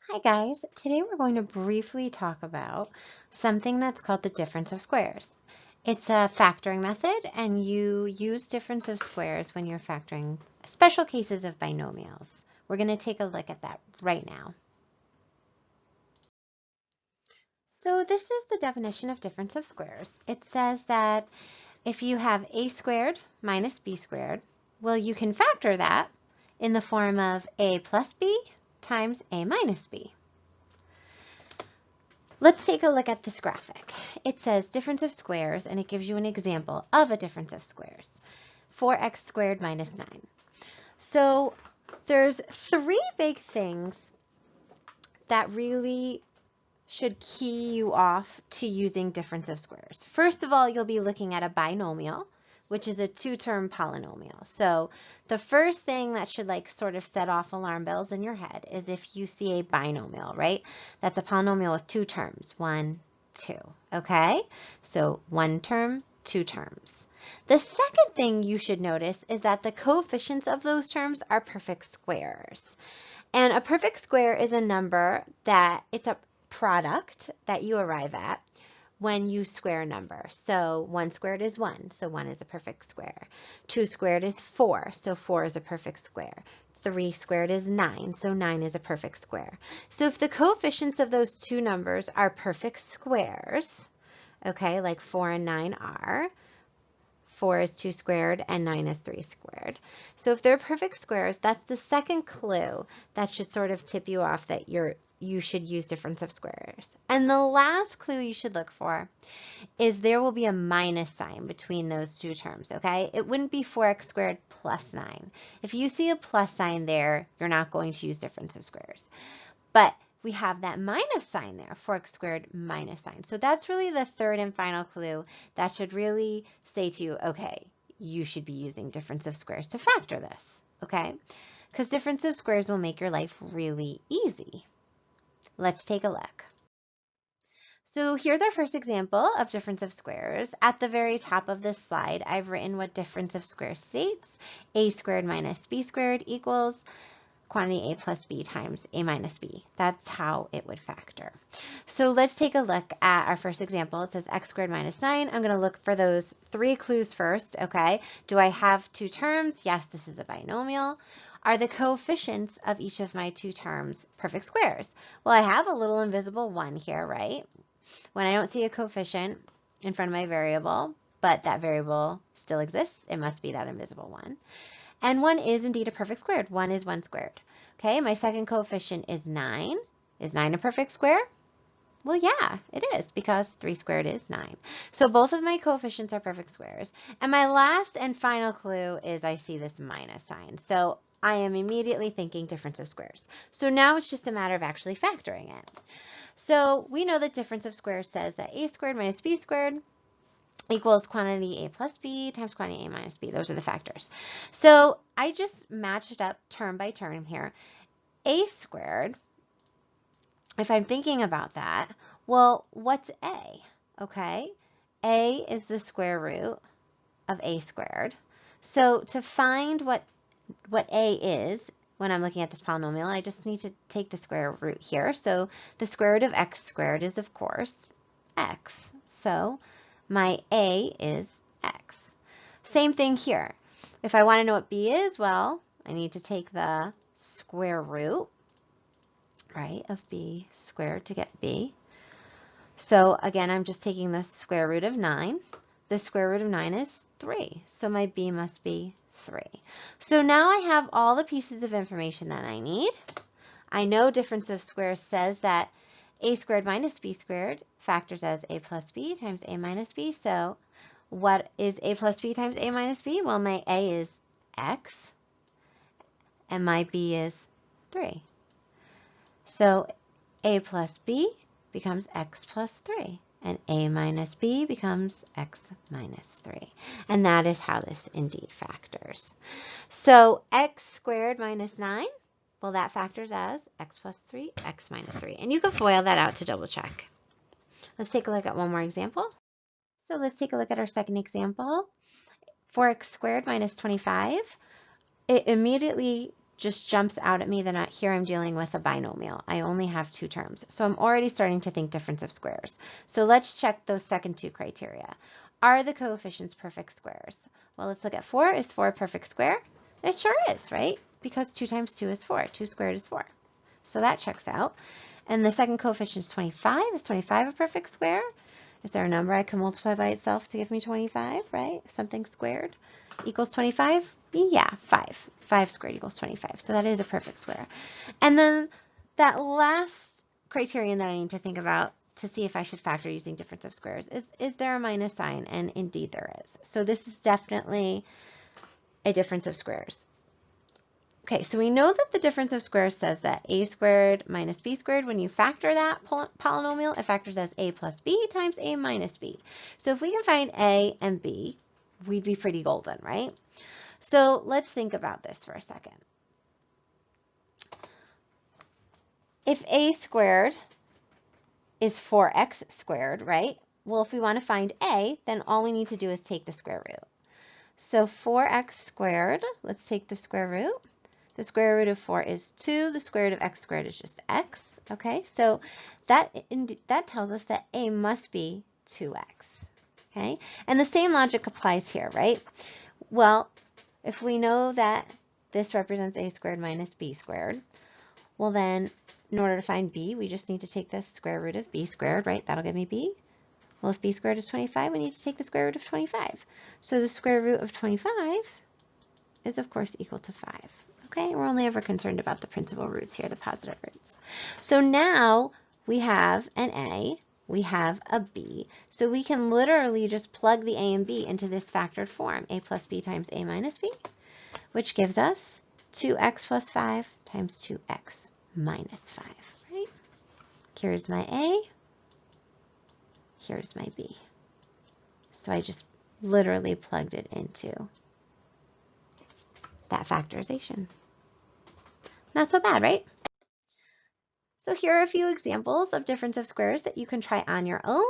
Hi guys, today we're going to briefly talk about something that's called the difference of squares. It's a factoring method and you use difference of squares when you're factoring special cases of binomials. We're going to take a look at that right now. So this is the definition of difference of squares. It says that if you have a squared minus b squared, well, you can factor that in the form of a plus b times a minus b. Let's take a look at this graphic. It says difference of squares, and it gives you an example of a difference of squares. 4x squared minus 9. So there's three big things that really should key you off to using difference of squares. First of all, you'll be looking at a binomial, which is a two-term polynomial. So the first thing that should sort of set off alarm bells in your head is if you see a binomial, right? That's a polynomial with two terms, 1, 2, okay? So one term, two terms. The second thing you should notice is that the coefficients of those terms are perfect squares. And a perfect square is a number that it's a product that you arrive at when you square a number. So 1 squared is 1, so 1 is a perfect square. 2 squared is 4, so 4 is a perfect square. 3 squared is 9, so 9 is a perfect square. So if the coefficients of those two numbers are perfect squares, okay, like 4 and 9 are, 4 is 2 squared and 9 is 3 squared. So if they're perfect squares, that's the second clue that should sort of tip you off that you should use difference of squares. And the last clue you should look for is there will be a minus sign between those two terms, okay? It wouldn't be 4x squared plus 9. If you see a plus sign there, you're not going to use difference of squares. But we have that minus sign there, 4x squared minus sign. So that's really the third and final clue that should really say to you, okay, you should be using difference of squares to factor this, okay? Because difference of squares will make your life really easy. Let's take a look. So here's our first example of difference of squares. At the very top of this slide, I've written what difference of squares states. A squared minus b squared equals quantity a plus b times a minus b. That's how it would factor. So let's take a look at our first example. It says x squared minus 9. I'm going to look for those three clues first, okay? Do I have two terms? Yes, this is a binomial. Are the coefficients of each of my two terms perfect squares? Well, I have a little invisible 1 here, right? When I don't see a coefficient in front of my variable, but that variable still exists, it must be that invisible 1. And 1 is indeed a perfect squared. 1 is 1 squared. Okay, my second coefficient is 9. Is 9 a perfect square? Well, yeah, it is, because 3 squared is 9. So both of my coefficients are perfect squares. And my last and final clue is I see this minus sign. So I am immediately thinking difference of squares. So now it's just a matter of actually factoring it. So we know that difference of squares says that a squared minus b squared equals quantity a plus b times quantity a minus b. Those are the factors. So I just matched up term by term here. A squared, if I'm thinking about that, well, what's a? Okay, a is the square root of a squared. So to find what a is, when I'm looking at this polynomial, I just need to take the square root here. So the square root of x squared is, of course, x. So my a is x. Same thing here. If I want to know what b is, well, I need to take the square root, right, of b squared to get b. So again, I'm just taking the square root of 9. The square root of 9 is 3. So my b must be 3. So now I have all the pieces of information that I need. I know difference of squares says that a squared minus b squared factors as a plus b times a minus b. So what is a plus b times a minus b? Well, my a is x and my b is 3. So a plus b becomes x plus 3. And a minus b becomes x minus 3. And that is how this indeed factors. So x squared minus 9, well, that factors as x plus 3, x minus 3. And you can FOIL that out to double check. Let's take a look at one more example. So let's take a look at our second example. 4x squared minus 25. It immediately just jumps out at me that here I'm dealing with a binomial. I only have 2 terms. So I'm already starting to think difference of squares. So let's check those second 2 criteria. Are the coefficients perfect squares? Well, let's look at 4. Is 4 a perfect square? It sure is, right? Because 2 times 2 is 4. 2 squared is 4. So that checks out. And the second coefficient is 25. Is 25 a perfect square? Is there a number I can multiply by itself to give me 25, right? Something squared equals 25? Yeah, 5. 5 squared equals 25. So that is a perfect square. And then that last criterion that I need to think about to see if I should factor using difference of squares is there a minus sign? And indeed there is. So this is definitely a difference of squares. Okay, so we know that the difference of squares says that a squared minus b squared, when you factor that polynomial, it factors as a plus b times a minus b. So if we can find a and b, we'd be pretty golden, right? So let's think about this for a second. If a squared is 4x squared, right? Well, if we want to find a, then all we need to do is take the square root. So 4x squared, let's take the square root. The square root of 4 is 2. The square root of x squared is just x. Okay, so that tells us that a must be 2x. Okay, and the same logic applies here, right? Well, if we know that this represents a squared minus b squared, well then, in order to find b, we just need to take the square root of b squared, right? That'll give me b. Well, if b squared is 25, we need to take the square root of 25. So the square root of 25 is, of course, equal to 5. Okay, we're only ever concerned about the principal roots here, the positive roots. So now we have an a, we have a b. So we can literally just plug the a and b into this factored form, a plus b times a minus b, which gives us 2x plus 5 times 2x minus 5, right? Here's my a, here's my b. So I just literally plugged it into that factorization. Not so bad, right? So here are a few examples of difference of squares that you can try on your own.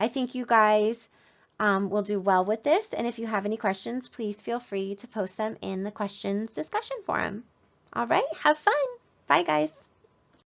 I think you guys will do well with this, and if you have any questions, please feel free to post them in the questions discussion forum. All right, have fun. Bye, guys.